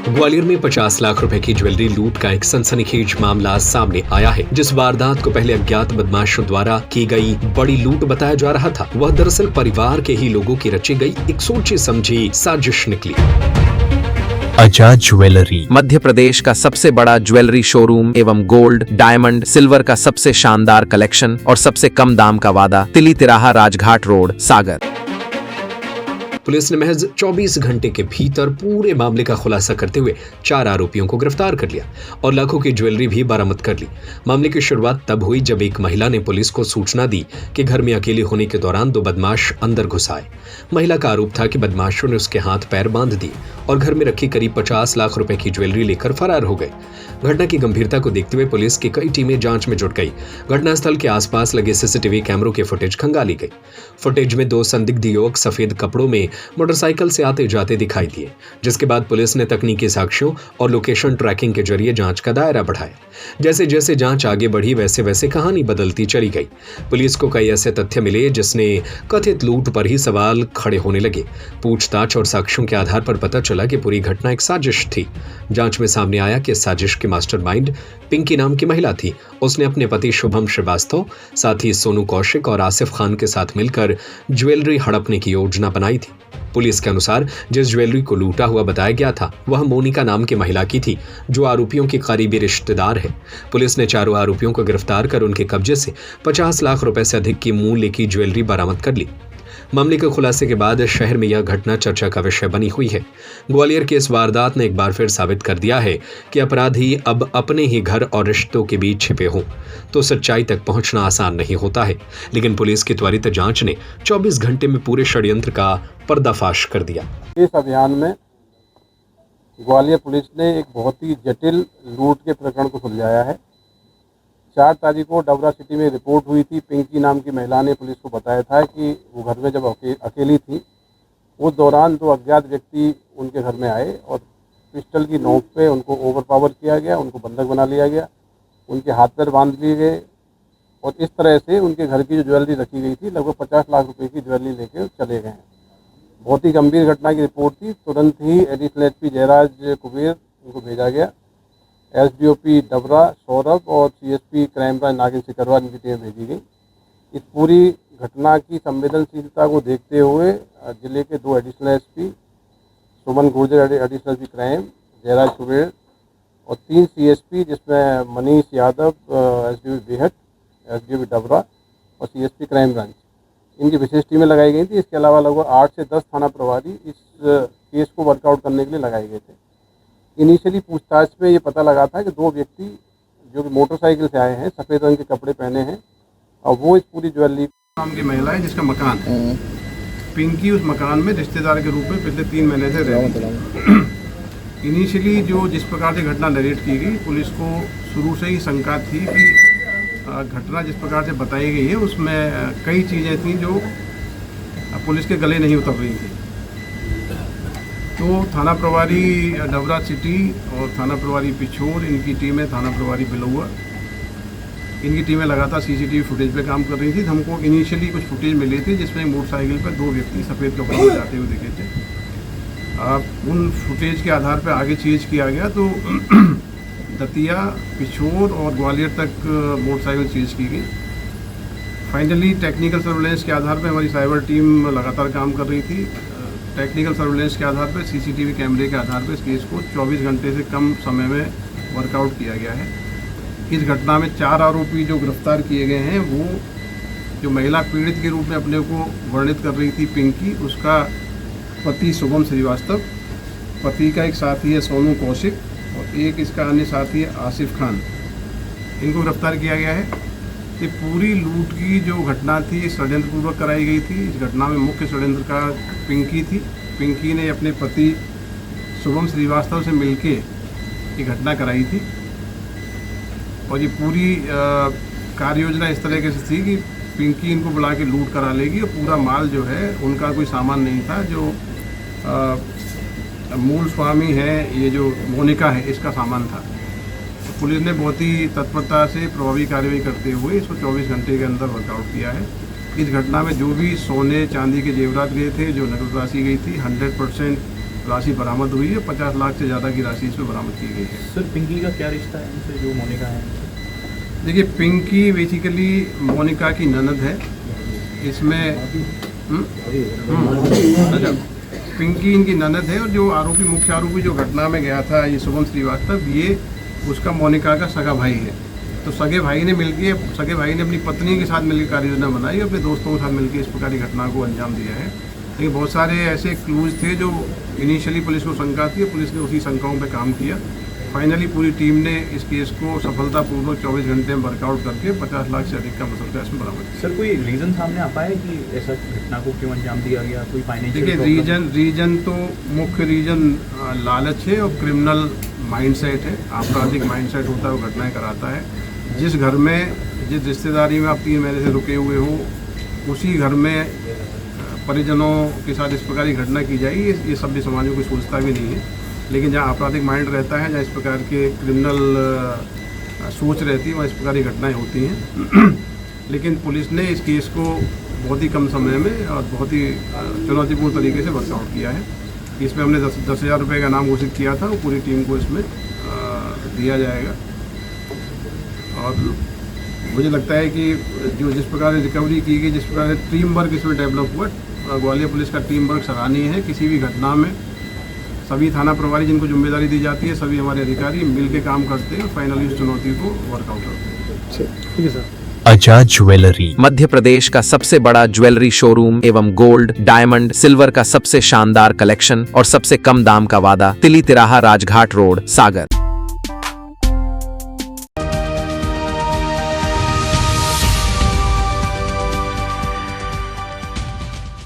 ग्वालियर में 50 लाख रुपए की ज्वेलरी लूट का एक सनसनीखेज मामला सामने आया है। जिस वारदात को पहले अज्ञात बदमाशों द्वारा की गई बड़ी लूट बताया जा रहा था, वह दरअसल परिवार के ही लोगों की रची गई एक सोची समझी साजिश निकली। आजाद ज्वेलरी मध्य प्रदेश का सबसे बड़ा ज्वेलरी शोरूम एवं गोल्ड, डायमंड, सिल्वर का सबसे शानदार कलेक्शन और सबसे कम दाम का वादा। तिली तिराहा, राजघाट रोड, सागर। पुलिस ने महज 24 घंटे के भीतर पूरे मामले का खुलासा करते हुए 4 आरोपियों को गिरफ्तार कर लिया और लाखों की ज्वेलरी भी बरामद कर ली। मामले की शुरुआत तब हुई जब एक महिला ने पुलिस को सूचना दी कि घर में अकेले होने के दौरान 2 बदमाश अंदर घुस आए। महिला का आरोप था कि बदमाशों ने उसके हाथ पैर बांध दिए और घर में रखी करीब 50 लाख रुपए की ज्वेलरी लेकर फरार हो गए। घटना की गंभीरता को देखते हुए पुलिस की कई टीमें जांच में जुट गई। घटनास्थल के आसपास लगे सीसीटीवी कैमरों की फुटेज खंगाली गई। फुटेज में 2 संदिग्ध युवक सफेद कपड़ों में मोटरसाइकिल से आते जाते दिखाई दिए, जिसके बाद पुलिस ने तकनीकी साक्ष्यों और लोकेशन ट्रैकिंग के जरिए जांच का दायरा बढ़ाया। जैसे जैसे जांच आगे बढ़ी वैसे वैसे कहानी बदलती चली गई। पुलिस को कई ऐसे तथ्य मिले जिसने कथित लूट पर ही सवाल खड़े होने लगे। पूछताछ और साक्ष्यों के आधार पर पता चला कि पूरी घटना एक साजिश थी। जांच में सामने आया कि इस साजिश के मास्टरमाइंड पिंकी नाम की महिला थी। उसने अपने पति शुभम श्रीवास्तव, साथी सोनू कौशिक और आसिफ खान के साथ मिलकर ज्वेलरी हड़पने की योजना बनाई थी। पुलिस के अनुसार जिस ज्वेलरी को लूटा हुआ बताया गया था वह मोनिका नाम की महिला की थी, जो आरोपियों की करीबी रिश्तेदार है। पुलिस ने चारों आरोपियों को गिरफ्तार कर उनके कब्जे से 50 लाख रुपए से अधिक की मूल्य की ज्वेलरी बरामद कर ली। मामले के खुलासे के बाद शहर में यह घटना चर्चा का विषय बनी हुई है। ग्वालियर की इस वारदात ने एक बार फिर साबित कर दिया है कि अपराधी अब अपने ही घर और रिश्तों के बीच छिपे हों तो सच्चाई तक पहुंचना आसान नहीं होता है। लेकिन पुलिस की त्वरित जांच ने 24 घंटे में पूरे षड्यंत्र का पर्दाफाश कर दिया। इस अभियान में ग्वालियर पुलिस ने एक बहुत ही जटिल लूट के प्रकरण को सुलझाया है। 4 तारीख को डबरा सिटी में रिपोर्ट हुई थी। पिंकी नाम की महिला ने पुलिस को बताया था कि वो घर में जब अकेली थी, उस दौरान 2 अज्ञात व्यक्ति उनके घर में आए और पिस्टल की नोक पे उनको ओवरपावर किया गया, उनको बंधक बना लिया गया, उनके हाथ पैर बांध लिए गए और इस तरह से उनके घर की जो ज्वेलरी रखी गई थी, लगभग 50 लाख रुपए की ज्वेलरी लेके चले गए हैं। बहुत ही गंभीर घटना की रिपोर्ट थी। तुरंत ही एडिशनल एसपी जयराज कुबेर उनको भेजा गया। एसडीओपी डबरा सौरभ और सीएसपी क्राइम ब्रांच नागिन सिकरवा इनकी टीम भेजी गई। इस पूरी घटना की संवेदनशीलता को देखते हुए जिले के 2 additional SP Suman Gurjar additional SP crime, Jayraj Kuber और 3 सीएसपी जिसमें मनीष यादव एसडीओपी बेहट, एसडीओपी डबरा और सीएसपी क्राइम ब्रांच, इनकी विशेष टीमें लगाई गई थी। इसके अलावा लगभग 8 से 10 थाना प्रभारी इस केस को वर्कआउट करने के लिए लगाए गए थे। इनिशियली पूछताछ में ये पता लगा था कि 2 व्यक्ति जो कि मोटरसाइकिल से आए हैं, सफ़ेद रंग के कपड़े पहने हैं और वो इस पूरी ज्वेलरी नाम की महिला है जिसका मकान है। पिंकी उस मकान में रिश्तेदार के रूप में पिछले 3 महीने से रह रही थी। इनिशियली जो जिस प्रकार से घटना नरेट की गई, पुलिस को शुरू से ही शंका थी कि घटना जिस प्रकार से बताई गई है उसमें कई चीज़ें थी जो पुलिस के गले नहीं उतर रही थी। तो थाना प्रभारी डबरा सिटी और थाना प्रभारी पिछोर, इनकी टीमें, थाना प्रभारी बिलौआ, इनकी टीमें लगातार सीसीटीवी फुटेज पे काम कर रही थी। हमको इनिशियली कुछ फुटेज मिली थी जिसमें मोटरसाइकिल पर 2 व्यक्ति सफ़ेद कपड़े में जाते हुए दिखे थे। उन फुटेज के आधार पर आगे चीज किया गया तो दतिया, पिछोर और ग्वालियर तक मोटरसाइकिल चीज की गई। फाइनली टेक्निकल सर्विलेंस के आधार पर हमारी साइबर टीम लगातार काम कर रही थी। टेक्निकल सर्विलेंस के आधार पर, सीसीटीवी कैमरे के आधार पर इस केस को 24 घंटे से कम समय में वर्कआउट किया गया है। इस घटना में 4 आरोपी जो गिरफ्तार किए गए हैं, वो जो महिला पीड़ित के रूप में अपने को वर्णित कर रही थी पिंकी, उसका पति शुभम श्रीवास्तव, पति का एक साथी है सोनू कौशिक और एक इसका अन्य साथी है आसिफ खान, इनको गिरफ्तार किया गया है। ये पूरी लूट की जो घटना थी षड्यंत्रपूर्वक कराई गई थी। इस घटना में मुख्य षड्यंत्रकार पिंकी थी। पिंकी ने अपने पति शुभम श्रीवास्तव से मिलके ये घटना कराई थी और ये पूरी कार्य योजना इस तरीके से थी कि पिंकी इनको बुला के लूट करा लेगी और पूरा माल जो है, उनका कोई सामान नहीं था, जो मूल स्वामी है ये जो मोनिका है, इसका सामान था। पुलिस ने बहुत ही तत्परता से प्रभावी कार्रवाई करते हुए इसको 24 घंटे के अंदर वर्कआउट किया है। इस घटना में जो भी सोने चांदी के जेवरात गए थे, जो नकद राशि गई थी, 100% राशि बरामद हुई है। 50 लाख से ज़्यादा की राशि इसमें बरामद की गई है। सर पिंकी का क्या रिश्ता है इनसे, जो मोनिका है? देखिए, पिंकी बेसिकली मोनिका की ननद है। इसमें अच्छा, पिंकी इनकी ननद है और जो आरोपी, मुख्य आरोपी जो घटना में गया था, ये शुभम श्रीवास्तव, ये उसका मोनिका का सगा भाई है। तो सगे भाई ने अपनी पत्नी के साथ मिलकर कार्य योजना बनाई, अपने दोस्तों के साथ मिलकर इस प्रकार की घटना को अंजाम दिया है। लेकिन बहुत सारे ऐसे क्लूज थे जो इनिशियली पुलिस को शंका थी, पुलिस ने उसी शंकाओं पर काम किया। फाइनली पूरी टीम ने इस केस को सफलतापूर्वक 24 घंटे में वर्कआउट करके 50 लाख से अधिक का मुसलका इसमें बरामद किया। सर कोई रीज़न सामने आ पाया कि ऐसा घटना को क्यों अंजाम दिया गया? कोई फाइनेंशियल? देखिए, रीजन तो मुख्य रीजन लालच है और क्रिमिनल माइंडसेट है। आपराधिक माइंडसेट होता है, वो घटनाएं कराता है। जिस घर में, जिस रिश्तेदारी में आप 3 महीने से रुके हुए हो, उसी घर में परिजनों के साथ इस प्रकार की घटना की जाएगी, ये सभ्य समाज में कोई सोचता भी नहीं है। लेकिन जहाँ आपराधिक माइंड रहता है, जहाँ इस प्रकार के क्रिमिनल सोच रहती है, वहाँ इस प्रकार की घटनाएं होती हैं। लेकिन पुलिस ने इस केस को बहुत ही कम समय में और बहुत ही चुनौतीपूर्ण तरीके से वर्कआउट किया है। इसमें हमने 10,000 रुपये का इनाम घोषित किया था, वो पूरी टीम को इसमें दिया जाएगा। और मुझे लगता है कि जिस प्रकार से रिकवरी की गई, जिस प्रकार से टीम वर्क इसमें डेवलप हुआ, ग्वालियर पुलिस का टीम वर्क सराहनीय है। किसी भी घटना में सभी थाना प्रभारी जिनको जिम्मेदारी दी जाती है, सभी हमारे अधिकारी मिलकर काम करते हैं और फाइनली उस चुनौती को वर्कआउट करते हैं। ठीक है सर। आजाद ज्वेलरी, मध्य प्रदेश का सबसे बड़ा ज्वेलरी शोरूम एवं गोल्ड, डायमंड, सिल्वर का सबसे शानदार कलेक्शन और सबसे कम दाम का वादा, तिली तिराहा, राजघाट रोड, सागर।